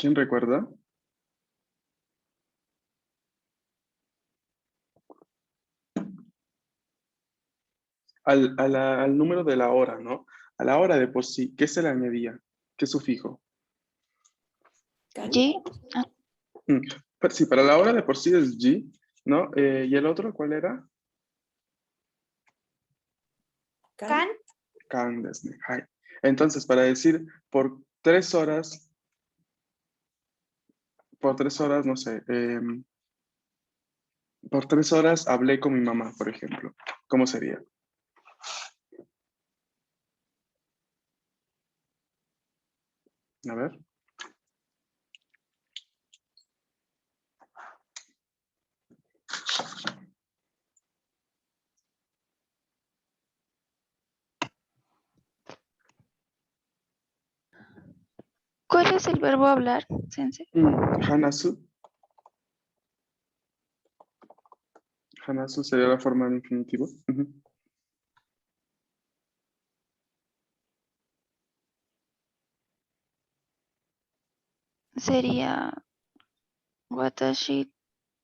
¿Quién recuerda? Al número de la hora, ¿no? A la hora de por sí, ¿qué se le añadía? ¿Qué sufijo? G. Mm, sí, para la hora de por sí es G, ¿no? ¿Y el otro cuál era? Can. Kan desne, hai. Entonces, para decir por 3 horas, no sé, por 3 horas hablé con mi mamá, por ejemplo. ¿Cómo sería? A ver. ¿Cuál es el verbo hablar, Sensei? Hanasu. Hanasu sería la forma de infinitivo. Ujú. Sería Watashi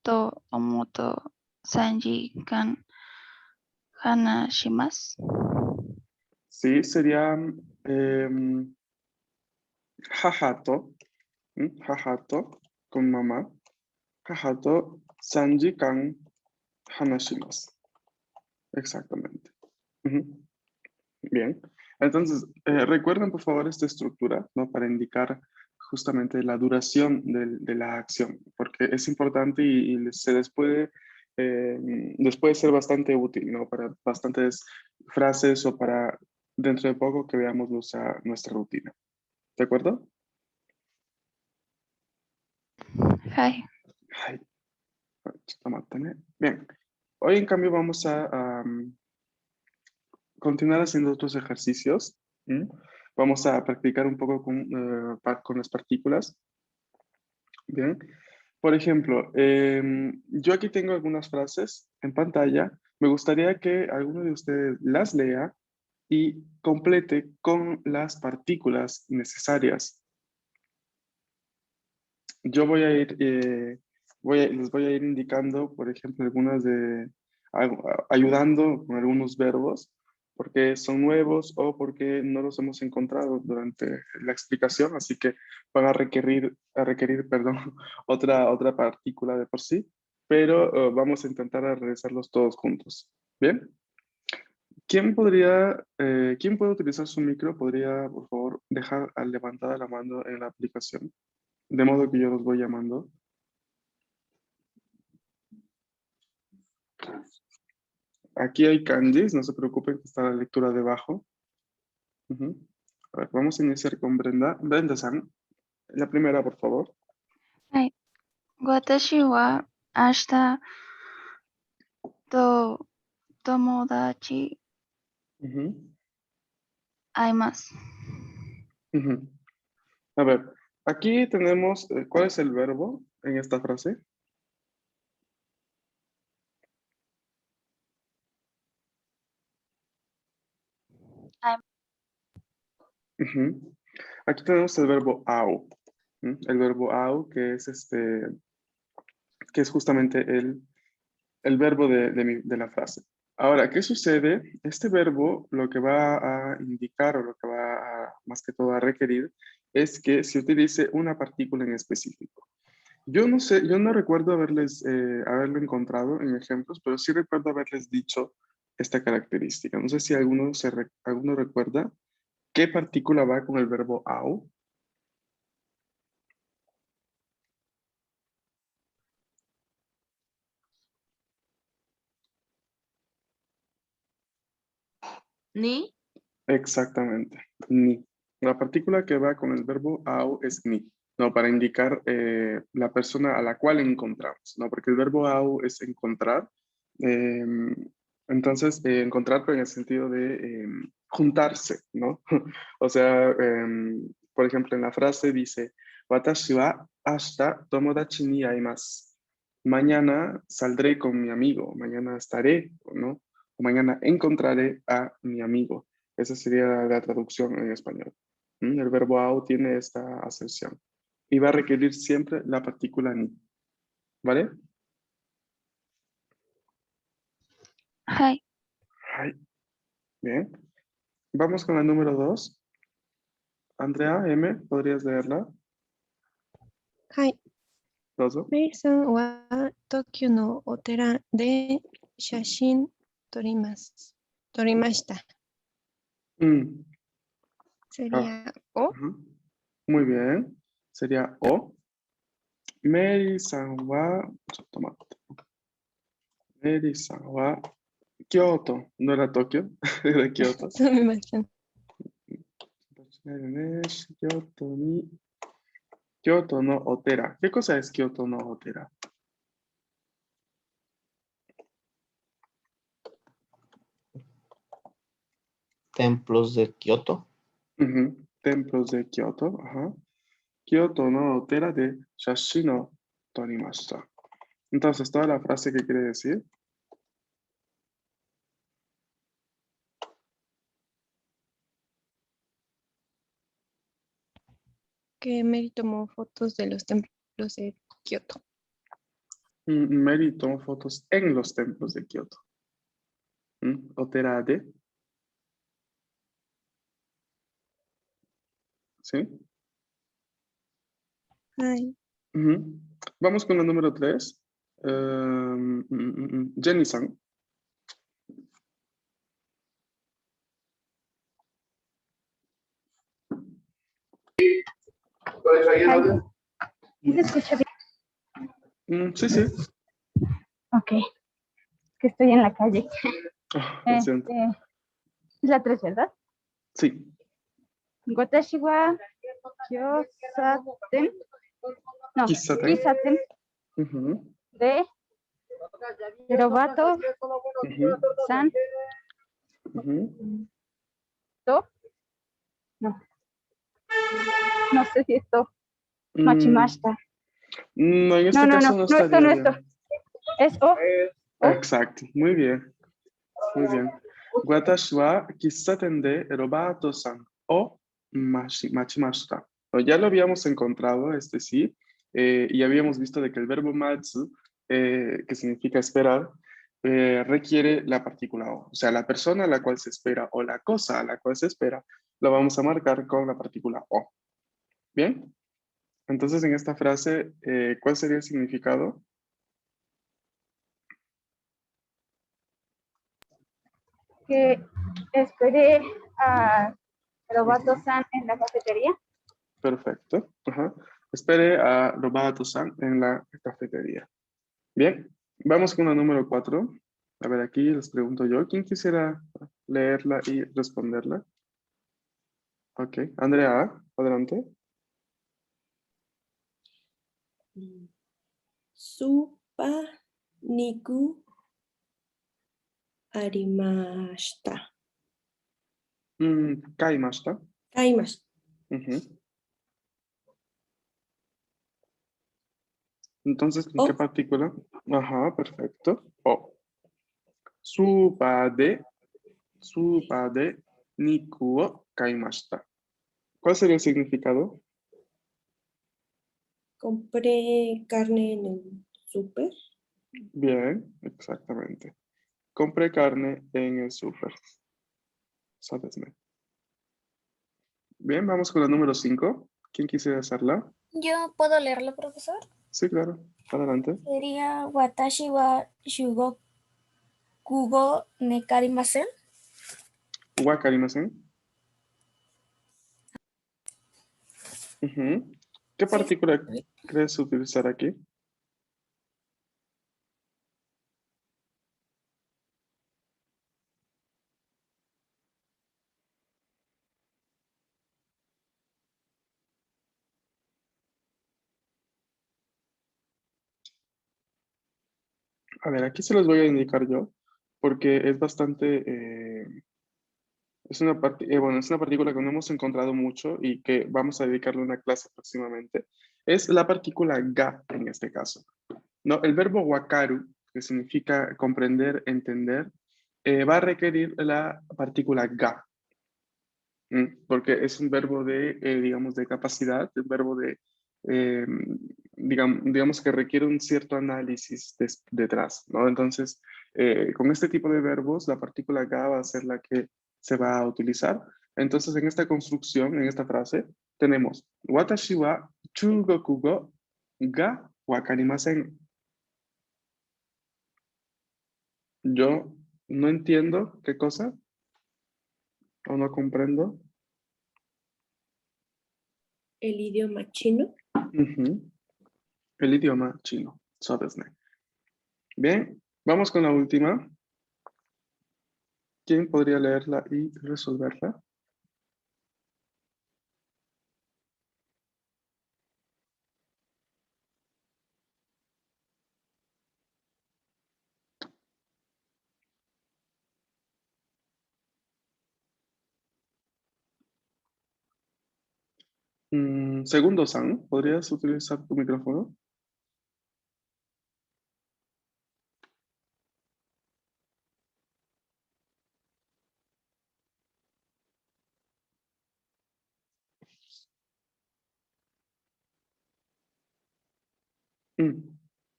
to omoto sanji kan hanashimasu. Sí, sería jajato. Jajato con mamá. Jajato sanji kan hanashimasu. Exactamente. Ujú. Bien. Entonces, recuerden por favor esta estructura, ¿no? Para indicar justamente la duración de la acción, porque es importante eh, les puede ser bastante útil, ¿no? Para bastantes frases o para dentro de poco que veamos nuestra rutina. ¿De acuerdo? Hi. Ay, bien. Hoy en cambio vamos a continuar haciendo otros ejercicios. ¿M? Vamos a practicar un poco con las partículas. Bien. Por ejemplo, yo aquí tengo algunas frases en pantalla. Me gustaría que alguno de ustedes las lea y complete con las partículas necesarias. Yo voy a ir, les voy a ir indicando, por ejemplo, ayudando con algunos verbos, porque son nuevos o porque no los hemos encontrado durante la explicación, así que van a requerir, perdón, otra partícula de por sí, pero vamos a intentar a realizarlos todos juntos. ¿Bien? ¿Quién puede utilizar su micro? ¿Podría, por favor, dejar levantada la mano en la aplicación? De modo que yo los voy llamando. Aquí hay kanjis, no se preocupen que está la lectura debajo. Ujú. A ver, vamos a iniciar con Brenda. Brenda-san, la primera, por favor. Hi. Watashi wa ashita to tomodachi Ujú, aimasu. ujú. A ver, aquí tenemos, ¿cuál es el verbo en esta frase? Aim- Ujú. Aquí tenemos el verbo au. El verbo au, que es justamente el verbo de la frase. Ahora, ¿qué sucede? Este verbo lo que va a indicar o lo que va a, más que todo a requerir es que se utilice una partícula en específico. Yo no sé, yo no recuerdo haberlo encontrado en ejemplos, pero sí recuerdo haberles dicho esta característica. No sé si alguno recuerda qué partícula va con el verbo au. Ni. Exactamente, ni. La partícula que va con el verbo au es ni, ¿no? Para indicar la persona a la cual encontramos, ¿no? Porque el verbo au es encontrar. eh, entonces, encontrar pero en el sentido de juntarse, ¿no? O sea, por ejemplo, en la frase dice, Watashi wa ashita tomodachi ni aimasu. Mañana saldré con mi amigo, mañana estaré, ¿no? O mañana encontraré a mi amigo. Esa sería la traducción en español. El verbo au tiene esta acepción. y va a requerir siempre la partícula ni. ¿Vale? はい。 Ay, bien. Vamos con la número 2. Andrea, M, ¿podrías leerla? はい。 Dozo. メイさんは東京のお寺で写真撮りました。 Mm, sería O. ujú. Muy bien. Sería O. Mary-san wa, Mary-san wa Kyoto. No era Tokio, era Kyoto. すみません。 Kyoto no Otera. ¿Qué cosa es Kyoto no Otera? Templos de Kioto. Ujú. Templos de Kyoto. Ajá. Kyoto no Otera de Shashino Torimashita. Entonces, toda la frase que quiere decir. Que Mary tomó fotos de los templos de Kioto. Mary tomó fotos en los templos de Kyoto. Otera de. ¿Sí? はい。 Ujú. Vamos con el número 3. Jenny-san. ¿Sí se escucha bien? Sí, sí. Ok, que estoy en la calle. Lo siento. Es la 3, ¿verdad? Sí. Watashi wa kyosaten. No, Kisaten. kisaten Ujú, de Robato ujú, San ujú. to. No. No sé si esto. Mm, Machimashita. No, en No, este no, caso no. no No, esto estaría no, bien. esto. Es O. Exacto. Muy bien. Muy bien. Watashi wa kisaten de Robato-san o machimashita. Ya lo habíamos encontrado, este sí, y habíamos visto de que el verbo matsu, que significa esperar, requiere la partícula o. O sea, la persona a la cual se espera o la cosa a la cual se espera, lo vamos a marcar con la partícula o. ¿Bien? Entonces, en esta frase, ¿cuál sería el significado? Que esperé a Robato San en la cafetería. Perfecto. Ajá. Espere a Robato-san en la cafetería. Bien, vamos con la número 4. A ver, aquí les pregunto yo, ¿quién quisiera leerla y responderla? Ok, Andrea, adelante. Supa niku arimashita. Kaimashita. Kaimashita. Ujú. Entonces, ¿en qué O. partícula? Ajá, perfecto. O. Supa de niku o kaimashita. ¿Cuál sería el significado? Compré carne en el súper. Bien, exactamente. Compré carne en el súper. Sabes. Bien, vamos con la número 5. ¿Quién quisiera hacerla? Yo puedo leerlo, profesor. Sí, claro. Adelante. Sería Watashi wa Shugokugo ne karimasen. Wakarimasen. Ujú. ¿Qué Sí. partícula crees utilizar aquí? A ver, aquí se los voy a indicar yo, porque es bastante, bueno, es una partícula que no hemos encontrado mucho y que vamos a dedicarle una clase próximamente. Es la partícula ga en este caso. No, el verbo wakaru, que significa comprender, entender, va a requerir la partícula ga. Porque es un verbo de, digamos, de capacidad, un verbo eh, digamos que requiere un cierto análisis detrás, ¿no? Entonces, con este tipo de verbos, la partícula ga va a ser la que se va a utilizar. Entonces, en esta construcción, en esta frase, tenemos Watashi wa chugokugo ga wakarimasen. Yo no entiendo qué cosa o no comprendo. El idioma chino. Ujú. El idioma chino. So desu ne. Bien, vamos con la última. ¿Quién podría leerla y resolverla? Segundo San, ¿podrías utilizar tu micrófono?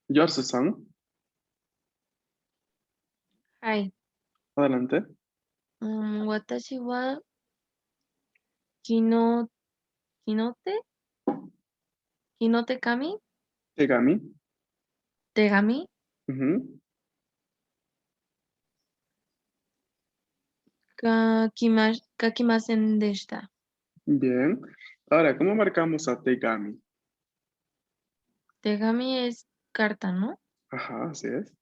Yorse San, はい。adelante. 私は、昨日手紙 Tegami. 手紙 Ujú. 書きませんでした。 Bien. Ahora, ¿cómo marcamos a Tegami? 手紙 es carta, ¿no? Ajá, así es.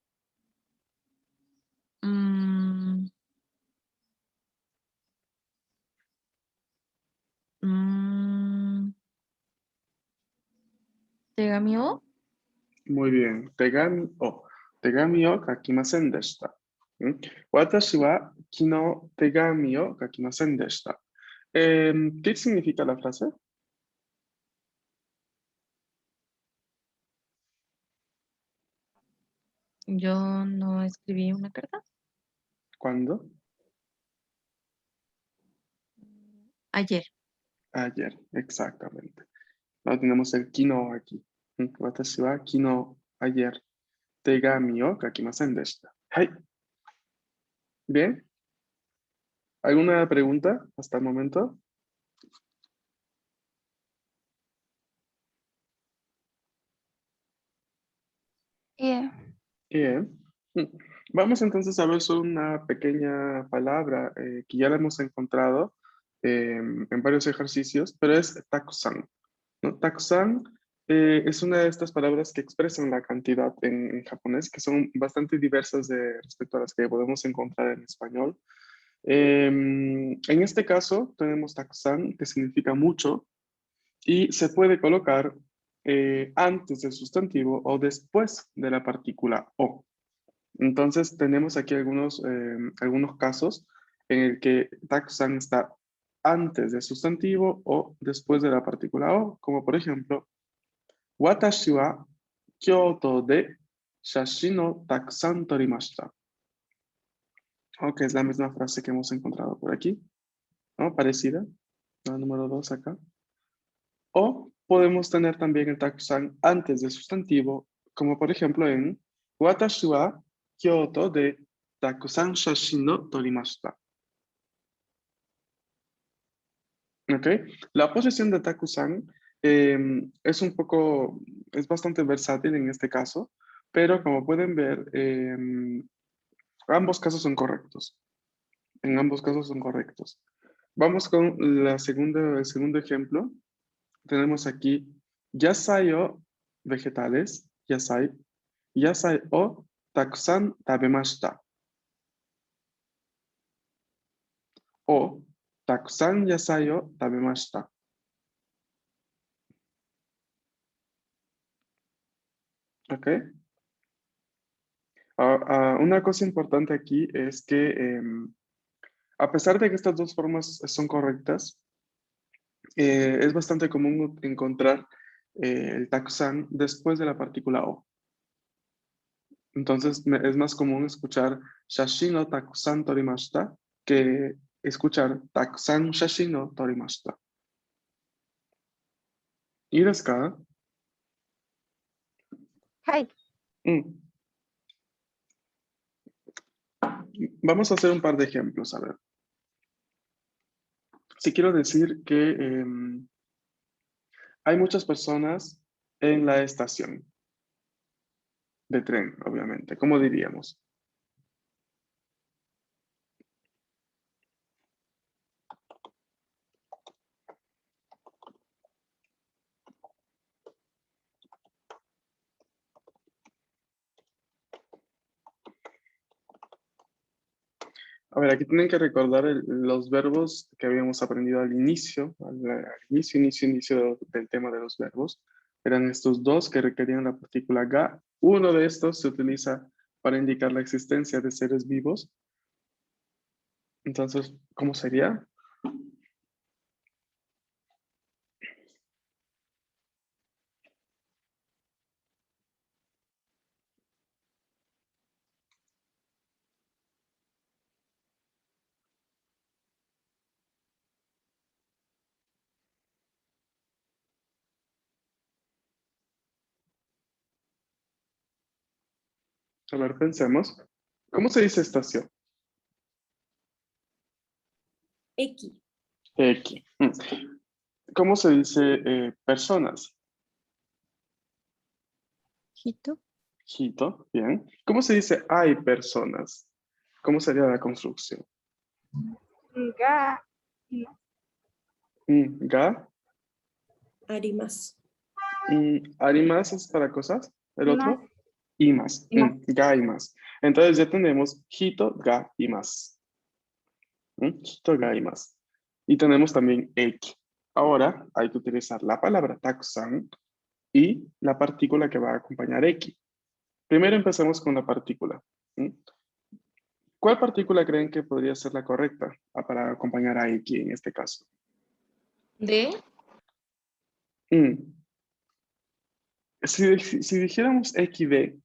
Mm, mm, 手紙を Muy bien. Tegami o. Tegami o kakimasen deshita. Watashi wa kino tegami o kakimasen deshita. ¿Qué significa la frase? Yo no escribí una carta. ¿Cuándo? Ayer. Ayer, exactamente. No tenemos el kino aquí. Watashi wa kino ayer. Tegami o kakimasen deshita. Hai. Bien. ¿Alguna pregunta hasta el momento? Yeah. Bien. Vamos entonces a ver solo una pequeña palabra que ya la hemos encontrado en varios ejercicios, pero es takusan, ¿no? Takusan es una de estas palabras que expresan la cantidad en japonés, que son bastante diversas respecto a las que podemos encontrar en español. En este caso tenemos takusan, que significa mucho, y se puede colocar antes del sustantivo o después de la partícula o. Entonces tenemos aquí algunos casos en el que takusan está antes del sustantivo o después de la partícula o, como por ejemplo, Watashi wa Kyoto de shashin o takusan torimashita. Que es la misma frase que hemos encontrado por aquí, ¿no? Parecida, la número 2 acá. O podemos tener también el takusan antes del sustantivo, como por ejemplo en Watashi wa Kyoto de takusan shashin no torimashita. ¿Ok? La posición de takusan es bastante versátil en este caso, pero como pueden ver, ambos casos son correctos. En ambos casos son correctos. Vamos con el segundo ejemplo. Tenemos aquí yasai o vegetales, yasai o takusan tabemashita. O takusan yasai o tabemashita. ¿Ok? Una cosa importante aquí es que a pesar de que estas dos formas son correctas, es bastante común encontrar el takusan después de la partícula o. Entonces es más común escuchar shashin no takusan torimashita que escuchar takusan shashin no torimashita. ¿Y desu ka? はい。Mm. Vamos a hacer un par de ejemplos, a ver. Si quiero decir que hay muchas personas en la estación de tren, obviamente. ¿Cómo diríamos? A ver, aquí tienen que recordar los verbos que habíamos aprendido al inicio, inicio del tema de los verbos. Eran estos dos que requerían la partícula ga. Uno de estos se utiliza para indicar la existencia de seres vivos. Entonces, ¿cómo sería? A ver, pensemos. ¿Cómo se dice estación? X. X. ¿Cómo se dice personas? Hito. Hito, bien. ¿Cómo se dice hay personas? ¿Cómo sería la construcción? Ga. Ga. Arimas. Arimas es para cosas. ¿El Imas. otro? Imas. Imas. Ga y más. Entonces ya tenemos hito, ga y más. Hito, ga y más. Y tenemos también eki. Ahora hay que utilizar la palabra takusan y la partícula que va a acompañar eki. Primero empecemos con la partícula. ¿Mm? ¿Cuál partícula creen que podría ser la correcta para acompañar a eki en este caso? ¿De? Mm. Si dijéramos XD,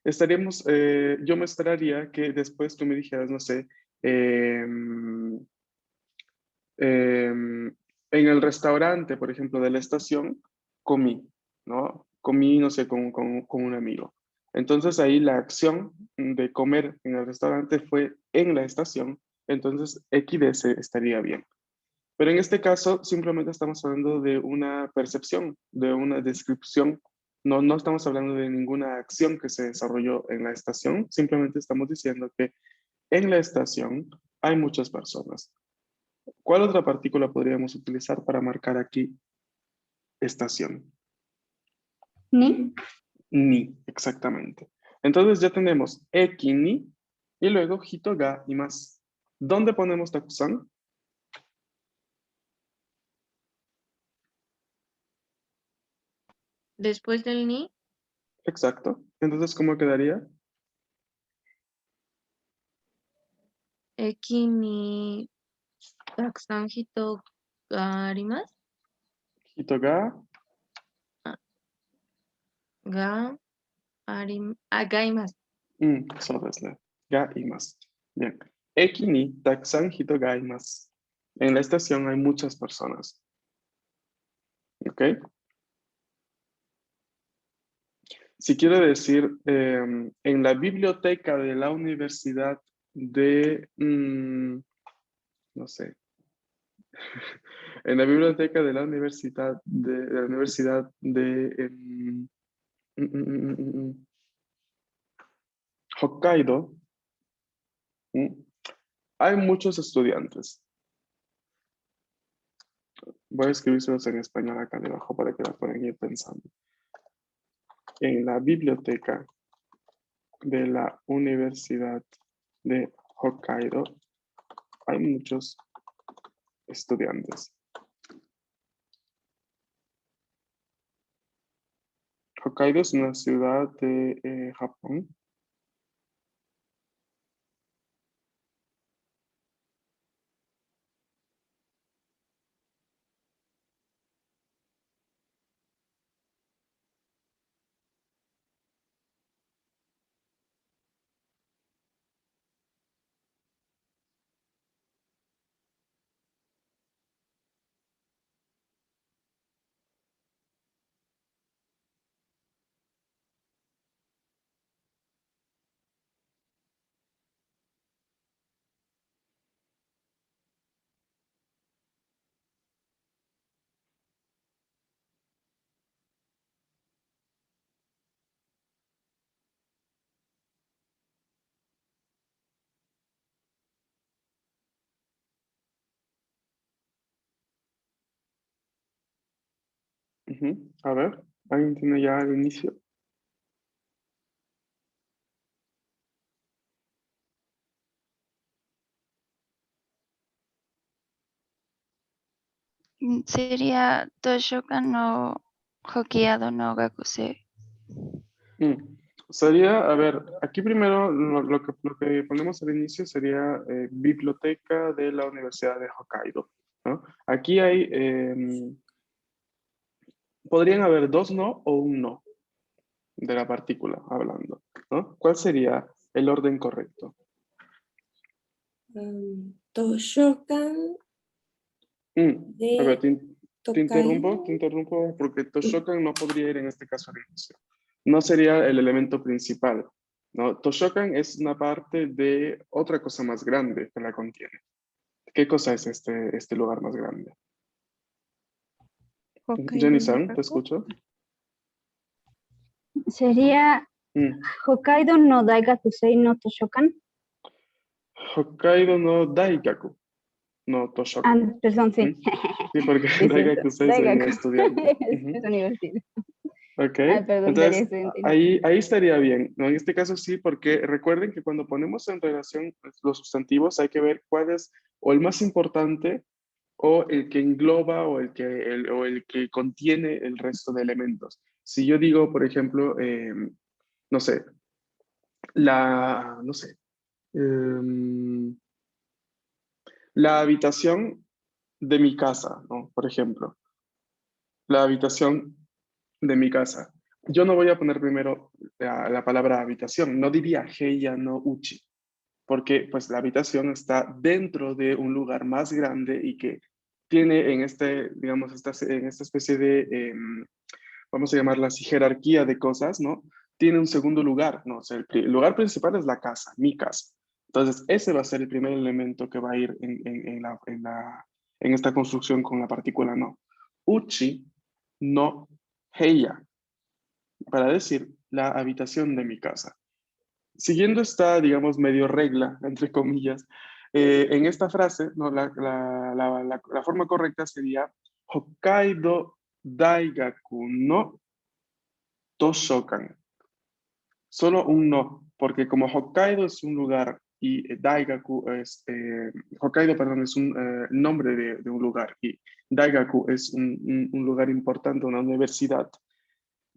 estaríamos, yo me esperaría que después tú me dijeras, no sé, em, en el restaurante, por ejemplo, de la estación, comí, ¿no? Comí, no sé, con un amigo. Entonces ahí la acción de comer en el restaurante fue en la estación, entonces XD estaría bien. Pero en este caso simplemente estamos hablando de una percepción, de una descripción. No estamos hablando de ninguna acción que se desarrolló en la estación, simplemente estamos diciendo que en la estación hay muchas personas. ¿Cuál otra partícula podríamos utilizar para marcar aquí estación? Ni. Ni, exactamente. Entonces ya tenemos eki, ni, y luego hito, ga y más. ¿Dónde ponemos takusan? Después del ni, Exacto. Entonces, ¿cómo quedaría? eki ni takusan hito ga arimasu. Hito, ga, Ga gaimasu. そうですね。がいます. Bien. Eki ni takusan hito ga imasu. En la estación hay muchas personas. ¿Ok? Si quiero decir, en la biblioteca de la universidad de, no sé, en la biblioteca de la universidad de Hokkaido, mm, hay muchos estudiantes. Voy a escribírselos en español acá debajo para que la puedan ir pensando. En la biblioteca de la Universidad de Hokkaido hay muchos estudiantes. Hokkaido es una ciudad de Japón. Ujú. A ver, ¿alguien tiene ya el inicio? Sería Toshokan no Hokkaido no Gakusei. Sería, a ver, aquí primero lo que ponemos al inicio sería Biblioteca de la Universidad de Hokkaido, ¿no? Aquí hay, podrían haber dos no o un no de la partícula hablando, ¿no? ¿Cuál sería el orden correcto? Toshokan A ver, de te Tokaido. interrumpo porque Toshokan no podría ir en este caso al inicio. No sería el elemento principal, ¿no? Toshokan es una parte de otra cosa más grande que la contiene. ¿Qué cosa es este lugar más grande? Hokkaido Jenny-san, te Daigaku. escucho. Sería Mm. Hokkaido no Daigakusei no Toshokan. Hokkaido no Daigaku, no Ah, Toshokan. perdón, sí. Sí, porque Sí, es cierto. Daigaku-sei sería Daigaku. estudiante. Es universidad. Ok, Ay, perdón, sería entonces estudiante. ahí estaría bien, ¿no? En este caso sí, porque recuerden que cuando ponemos en relación los sustantivos hay que ver cuál es o el más importante o el que engloba o el que contiene el resto de elementos. Si yo digo, por ejemplo, no sé, no sé, em, la habitación de mi casa, ¿no? Por ejemplo, la habitación de mi casa. Yo no voy a poner primero la palabra habitación, no diría Heiya no Uchi, porque pues la habitación está dentro de un lugar más grande y que tiene en digamos, en esta especie de, vamos a llamarla así, jerarquía de cosas, ¿no? Tiene un segundo lugar, ¿no? O sea, el lugar principal es la casa, mi casa. Entonces, ese va a ser el primer elemento que va a ir en esta construcción con la partícula no. Uchi no Heiya, para decir la habitación de mi casa. Siguiendo esta, digamos, medio regla, entre comillas, en esta frase, ¿no? La forma correcta sería Hokkaido Daigaku no Toshokan. Solo un no, porque como Hokkaido es un lugar y Daigaku es, Hokkaido, perdón, es un nombre de un lugar y Daigaku es un lugar importante, una universidad.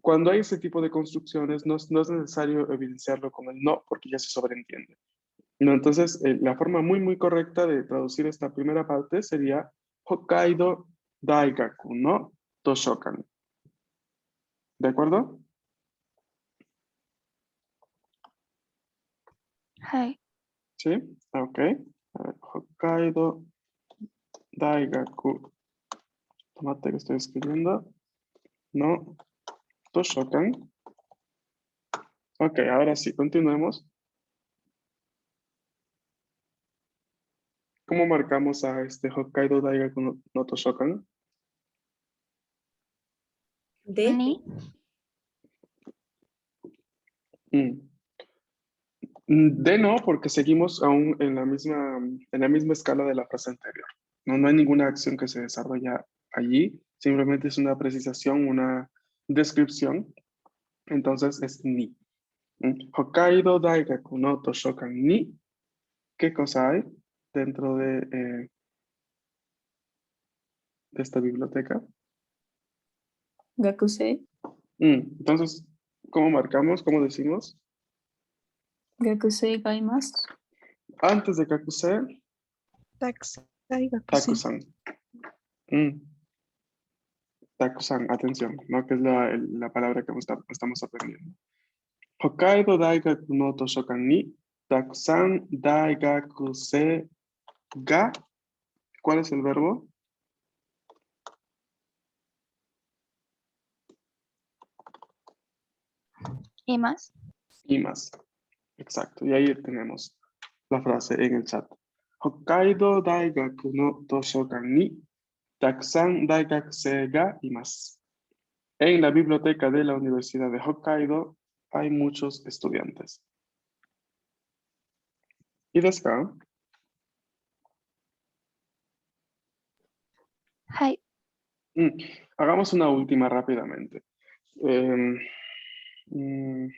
Cuando hay ese tipo de construcciones, no es necesario evidenciarlo con el no, porque ya se sobreentiende. No, entonces, la forma muy correcta de traducir esta primera parte sería Hokkaido Daigaku no Toshokan. ¿De acuerdo? Hai. ¿Sí? Ok. A ver, Hokkaido Daigaku. Tomate que estoy escribiendo. No Toshokan. Ok, ahora sí, continuemos. ¿Cómo marcamos a este Hokkaido Daigaku no Toshokan? De Ni. Mm. De no, porque seguimos aún en la misma escala de la frase anterior. No hay ninguna acción que se desarrolla allí, simplemente es una precisación, una descripción. Entonces es ni. Hokkaido Daigaku no Toshokan ni. ¿Qué cosa hay dentro de esta biblioteca? Gakusei. Entonces, ¿cómo marcamos? ¿Cómo decimos? Gakusei gaimasu. Antes de Kakuse, Daigaku-sen. Takusan. Mm, Takusan, atención, ¿no? Que es la palabra que estamos aprendiendo. Hokkaido Daigaku no Toshokan ni Takusan Daigakusei ga. ¿Cuál es el verbo? Y más. Y más. Exacto. Y ahí tenemos la frase en el chat. Hokkaido Daigaku no Toshokan ni Takusan Daigakusei ga imasu. En la biblioteca de la Universidad de Hokkaido hay muchos estudiantes. ¿Y desu ka? Hai. Hagamos una última rápidamente. Em, mm,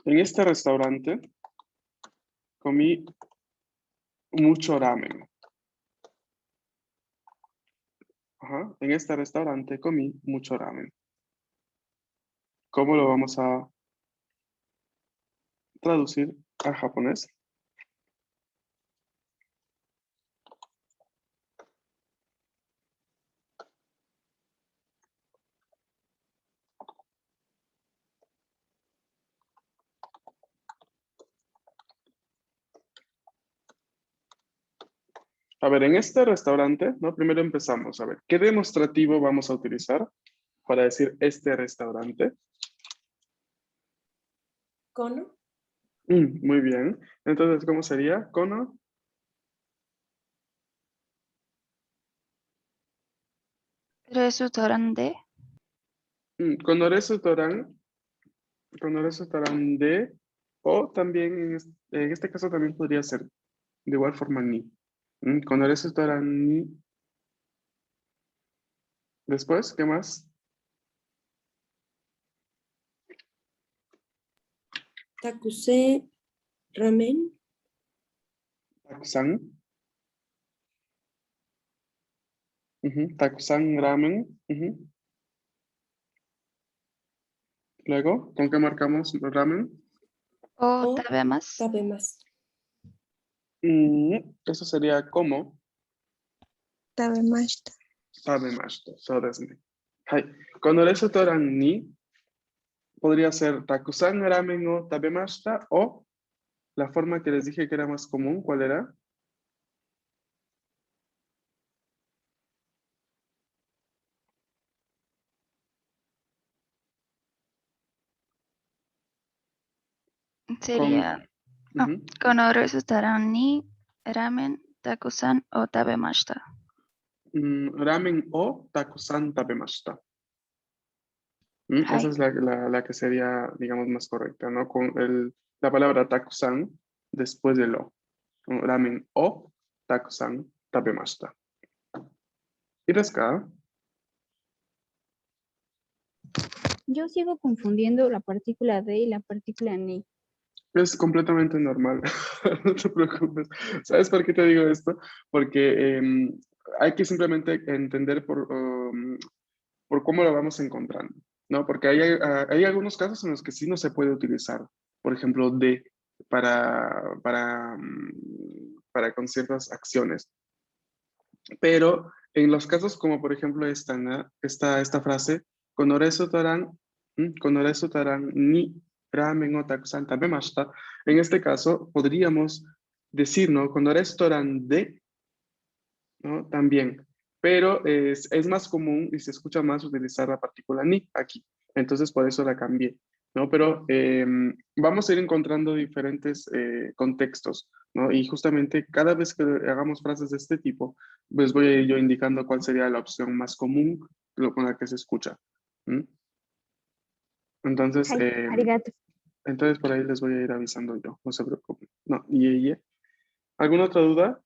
en este restaurante comí mucho ramen. Ajá, en este restaurante comí mucho ramen. ¿Cómo lo vamos a traducir al japonés? A ver, en este restaurante, ¿no? Primero empezamos. A ver, ¿qué demostrativo vamos a utilizar para decir este restaurante? Kono. Muy bien. Entonces, ¿cómo sería? Kono. Restaurante. Con de, o también en este caso también podría ser de igual forma ni. Con ni. Después, ¿qué más? Takuse ramen. Takusan. Takusan ramen. Luego, ¿con qué marcamos ramen? O O tabemasu. tabemasu. Eso sería como Tabemashita. tabemashita. So desu ne. Hai. Con ni podría ser takusan ramen o tabemashita, o la forma que les dije que era más común, ¿cuál era? Sería Ujú. kono restaurante ni ramen, takusan o tabemashita. Ramen o takusan tabemashita. Esa Hai. es la que sería, digamos, más correcta, ¿no? Con la palabra takusan después del o. Ramen o takusan tabemashita. ¿Y acá? Yo sigo confundiendo la partícula de y la partícula ni. Es completamente normal, no te preocupes. ¿Sabes por qué te digo esto? Porque hay que simplemente entender por cómo lo vamos encontrando, ¿no? Porque hay algunos casos en los que sí no se puede utilizar, por ejemplo, de para con ciertas acciones. Pero en los casos como por ejemplo esta, ¿no? esta frase, konoresu taran ni ramen o takusan tabemashita, en este caso podríamos decir, ¿no? Konoresu taran de, ¿no? También, pero es más común y se escucha más utilizar la partícula ni aquí, entonces por eso la cambié, ¿no? Pero vamos a ir encontrando diferentes contextos, ¿no? Y justamente cada vez que hagamos frases de este tipo, pues voy a ir yo indicando cuál sería la opción más común con la que se escucha. ¿Mm? Entonces, Ay, arigato. entonces por ahí les voy a ir avisando yo, no se preocupen. No, ¿alguna otra duda?